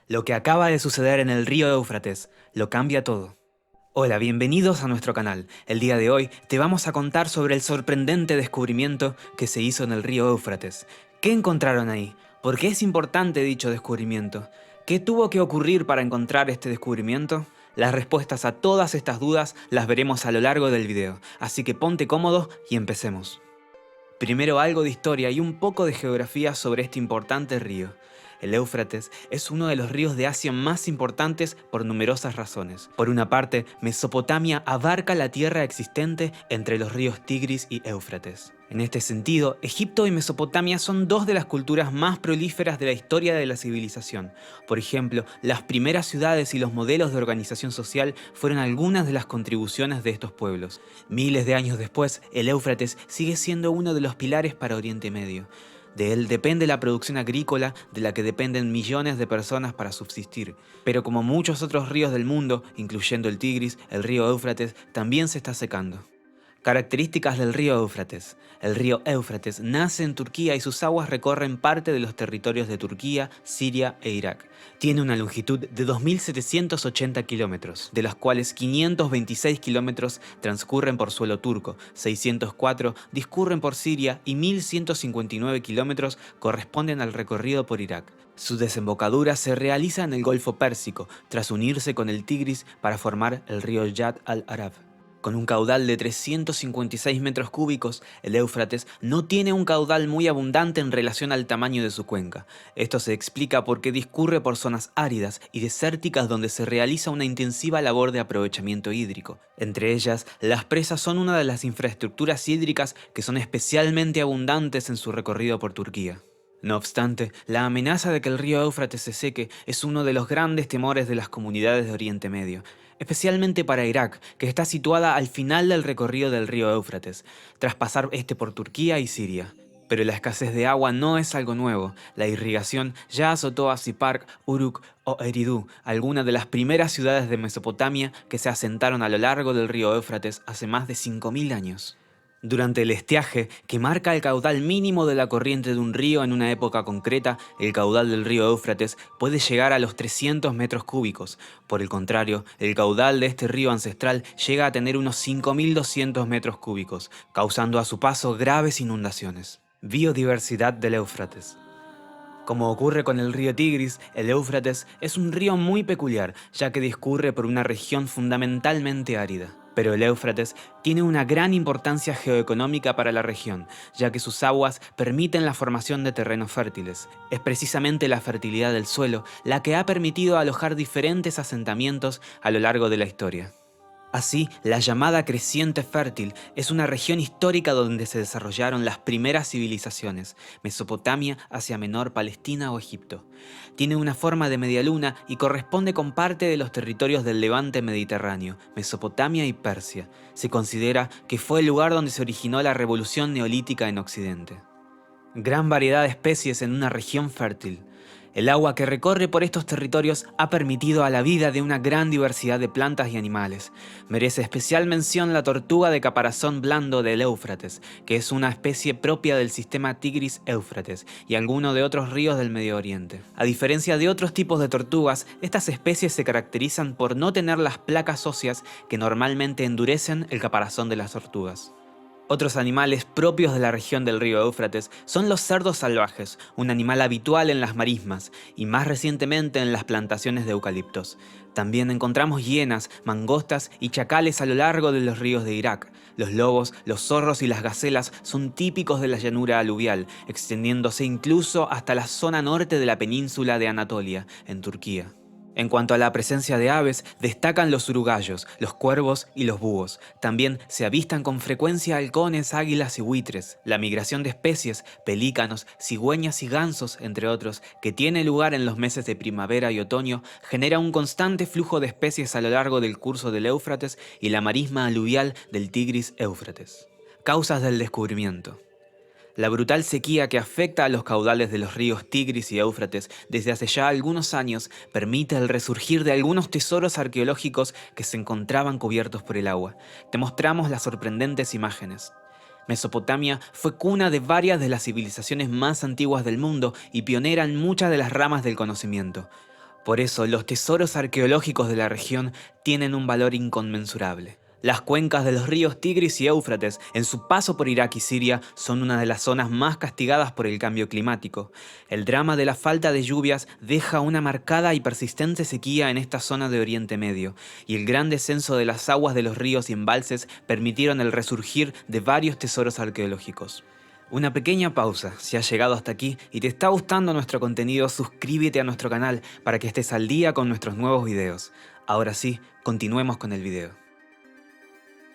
Lo que acaba de suceder en el río Éufrates lo cambia todo. Hola, bienvenidos a nuestro canal. El día de hoy te vamos a contar sobre el sorprendente descubrimiento que se hizo en el río Éufrates. ¿Qué encontraron ahí? ¿Por qué es importante dicho descubrimiento? ¿Qué tuvo que ocurrir para encontrar este descubrimiento? Las respuestas a todas estas dudas las veremos a lo largo del video, así que ponte cómodo y empecemos. Primero algo de historia y un poco de geografía sobre este importante río. El Éufrates es uno de los ríos de Asia más importantes por numerosas razones. Por una parte, Mesopotamia abarca la tierra existente entre los ríos Tigris y Éufrates. En este sentido, Egipto y Mesopotamia son dos de las culturas más prolíferas de la historia de la civilización. Por ejemplo, las primeras ciudades y los modelos de organización social fueron algunas de las contribuciones de estos pueblos. Miles de años después, el Éufrates sigue siendo uno de los pilares para Oriente Medio. De él depende la producción agrícola, de la que dependen millones de personas para subsistir. Pero como muchos otros ríos del mundo, incluyendo el Tigris, el río Éufrates también se está secando. Características del río Éufrates. El río Éufrates nace en Turquía y sus aguas recorren parte de los territorios de Turquía, Siria e Irak. Tiene una longitud de 2.780 kilómetros, de los cuales 526 kilómetros transcurren por suelo turco, 604 discurren por Siria y 1.159 kilómetros corresponden al recorrido por Irak. Su desembocadura se realiza en el Golfo Pérsico, tras unirse con el Tigris para formar el río Yad al-Arab. Con un caudal de 356 metros cúbicos, el Éufrates no tiene un caudal muy abundante en relación al tamaño de su cuenca. Esto se explica porque discurre por zonas áridas y desérticas donde se realiza una intensiva labor de aprovechamiento hídrico. Entre ellas, las presas son una de las infraestructuras hídricas que son especialmente abundantes en su recorrido por Turquía. No obstante, la amenaza de que el río Éufrates se seque es uno de los grandes temores de las comunidades de Oriente Medio, especialmente para Irak, que está situada al final del recorrido del río Éufrates, tras pasar por Turquía y Siria. Pero la escasez de agua no es algo nuevo. La irrigación ya azotó a Sipark, Uruk o Eridu, algunas de las primeras ciudades de Mesopotamia que se asentaron a lo largo del río Éufrates hace más de 5.000 años. Durante el estiaje, que marca el caudal mínimo de la corriente de un río en una época concreta, el caudal del río Éufrates puede llegar a los 300 metros cúbicos. Por el contrario, el caudal de este río ancestral llega a tener unos 5.200 metros cúbicos, causando a su paso graves inundaciones. Biodiversidad del Éufrates. Como ocurre con el río Tigris, el Éufrates es un río muy peculiar, ya que discurre por una región fundamentalmente árida. Pero el Éufrates tiene una gran importancia geoeconómica para la región, ya que sus aguas permiten la formación de terrenos fértiles. Es precisamente la fertilidad del suelo la que ha permitido alojar diferentes asentamientos a lo largo de la historia. Así, la llamada Creciente Fértil es una región histórica donde se desarrollaron las primeras civilizaciones, Mesopotamia, Asia Menor, Palestina o Egipto. Tiene una forma de media luna y corresponde con parte de los territorios del Levante mediterráneo, Mesopotamia y Persia. Se considera que fue el lugar donde se originó la revolución neolítica en Occidente. Gran variedad de especies en una región fértil. El agua que recorre por estos territorios ha permitido a la vida de una gran diversidad de plantas y animales. Merece especial mención la tortuga de caparazón blando del Éufrates, que es una especie propia del sistema Tigris-Éufrates y algunos de otros ríos del Medio Oriente. A diferencia de otros tipos de tortugas, estas especies se caracterizan por no tener las placas óseas que normalmente endurecen el caparazón de las tortugas. Otros animales propios de la región del río Éufrates son los cerdos salvajes, un animal habitual en las marismas y más recientemente en las plantaciones de eucaliptos. También encontramos hienas, mangostas y chacales a lo largo de los ríos de Irak. Los lobos, los zorros y las gacelas son típicos de la llanura aluvial, extendiéndose incluso hasta la zona norte de la península de Anatolia, en Turquía. En cuanto a la presencia de aves, destacan los urugallos, los cuervos y los búhos. También se avistan con frecuencia halcones, águilas y buitres. La migración de especies, pelícanos, cigüeñas y gansos, entre otros, que tiene lugar en los meses de primavera y otoño, genera un constante flujo de especies a lo largo del curso del Éufrates y la marisma aluvial del Tigris-Éufrates. Causas del descubrimiento. La brutal sequía que afecta a los caudales de los ríos Tigris y Éufrates desde hace ya algunos años permite el resurgir de algunos tesoros arqueológicos que se encontraban cubiertos por el agua. Te mostramos las sorprendentes imágenes. Mesopotamia fue cuna de varias de las civilizaciones más antiguas del mundo y pionera en muchas de las ramas del conocimiento. Por eso, los tesoros arqueológicos de la región tienen un valor inconmensurable. Las cuencas de los ríos Tigris y Éufrates, en su paso por Irak y Siria, son una de las zonas más castigadas por el cambio climático. El drama de la falta de lluvias deja una marcada y persistente sequía en esta zona de Oriente Medio, y el gran descenso de las aguas de los ríos y embalses permitieron el resurgir de varios tesoros arqueológicos. Una pequeña pausa. Si has llegado hasta aquí y te está gustando nuestro contenido, suscríbete a nuestro canal para que estés al día con nuestros nuevos videos. Ahora sí, continuemos con el video.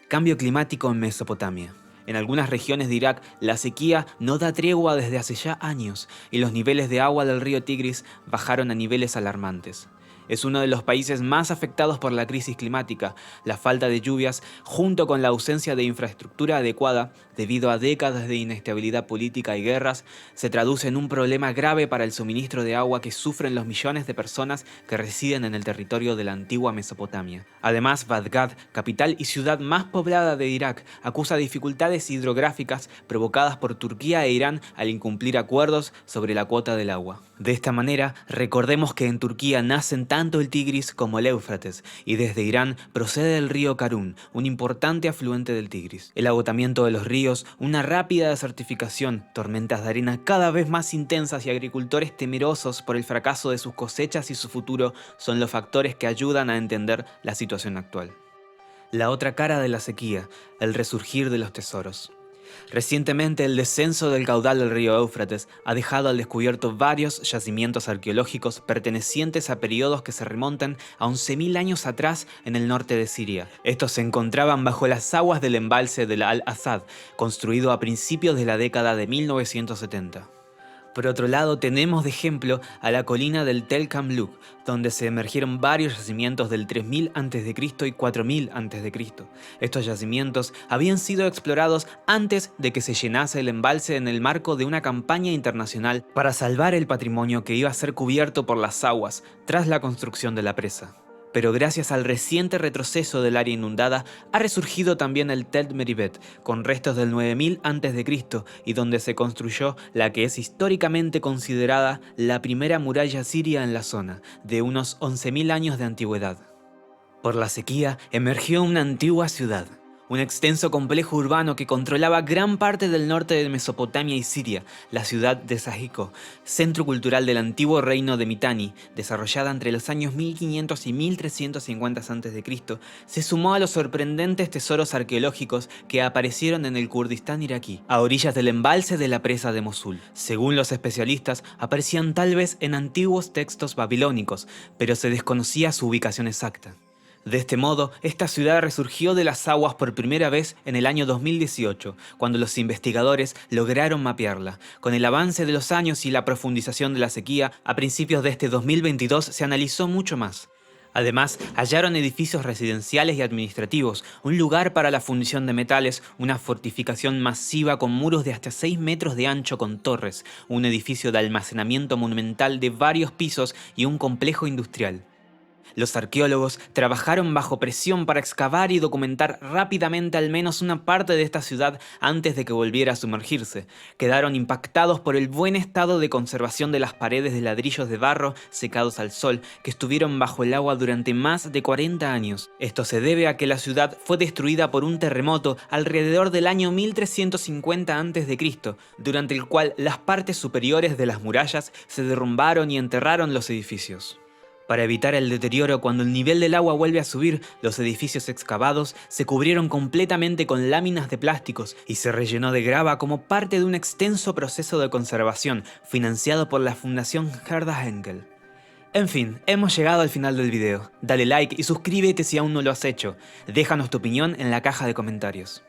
Cambio climático en Mesopotamia. En algunas regiones de Irak, la sequía no da tregua desde hace ya años y los niveles de agua del río Tigris bajaron a niveles alarmantes. Es uno de los países más afectados por la crisis climática. La falta de lluvias, junto con la ausencia de infraestructura adecuada, debido a décadas de inestabilidad política y guerras, se traduce en un problema grave para el suministro de agua que sufren los millones de personas que residen en el territorio de la antigua Mesopotamia. Además, Bagdad, capital y ciudad más poblada de Irak, acusa dificultades hidrográficas provocadas por Turquía e Irán al incumplir acuerdos sobre la cuota del agua. De esta manera, recordemos que en Turquía nacen tanto el Tigris como el Éufrates, y desde Irán procede el río Karun, un importante afluente del Tigris. El agotamiento de los ríos, una rápida desertificación, tormentas de arena cada vez más intensas y agricultores temerosos por el fracaso de sus cosechas y su futuro son los factores que ayudan a entender la situación actual. La otra cara de la sequía, el resurgir de los tesoros. Recientemente, el descenso del caudal del río Éufrates ha dejado al descubierto varios yacimientos arqueológicos pertenecientes a periodos que se remontan a 11.000 años atrás en el norte de Siria. Estos se encontraban bajo las aguas del embalse del Al-Asad, construido a principios de la década de 1970. Por otro lado, tenemos de ejemplo a la colina del Tel Kamluk, donde se emergieron varios yacimientos del 3000 a.C. y 4000 a.C. Estos yacimientos habían sido explorados antes de que se llenase el embalse en el marco de una campaña internacional para salvar el patrimonio que iba a ser cubierto por las aguas tras la construcción de la presa. Pero gracias al reciente retroceso del área inundada, ha resurgido también el Tel Meribet, con restos del 9000 a.C. y donde se construyó la que es históricamente considerada la primera muralla siria en la zona, de unos 11.000 años de antigüedad. Por la sequía emergió una antigua ciudad. Un extenso complejo urbano que controlaba gran parte del norte de Mesopotamia y Siria, la ciudad de Sajico, centro cultural del antiguo reino de Mitanni, desarrollada entre los años 1500 y 1350 a.C., se sumó a los sorprendentes tesoros arqueológicos que aparecieron en el Kurdistán iraquí, a orillas del embalse de la presa de Mosul. Según los especialistas, aparecían tal vez en antiguos textos babilónicos, pero se desconocía su ubicación exacta. De este modo, esta ciudad resurgió de las aguas por primera vez en el año 2018, cuando los investigadores lograron mapearla. Con el avance de los años y la profundización de la sequía, a principios de este 2022 se analizó mucho más. Además, hallaron edificios residenciales y administrativos, un lugar para la fundición de metales, una fortificación masiva con muros de hasta 6 metros de ancho con torres, un edificio de almacenamiento monumental de varios pisos y un complejo industrial. Los arqueólogos trabajaron bajo presión para excavar y documentar rápidamente al menos una parte de esta ciudad antes de que volviera a sumergirse. Quedaron impactados por el buen estado de conservación de las paredes de ladrillos de barro secados al sol, que estuvieron bajo el agua durante más de 40 años. Esto se debe a que la ciudad fue destruida por un terremoto alrededor del año 1350 a.C., durante el cual las partes superiores de las murallas se derrumbaron y enterraron los edificios. Para evitar el deterioro cuando el nivel del agua vuelve a subir, los edificios excavados se cubrieron completamente con láminas de plásticos y se rellenó de grava como parte de un extenso proceso de conservación financiado por la Fundación Gerda Henkel. En fin, hemos llegado al final del video. Dale like y suscríbete si aún no lo has hecho. Déjanos tu opinión en la caja de comentarios.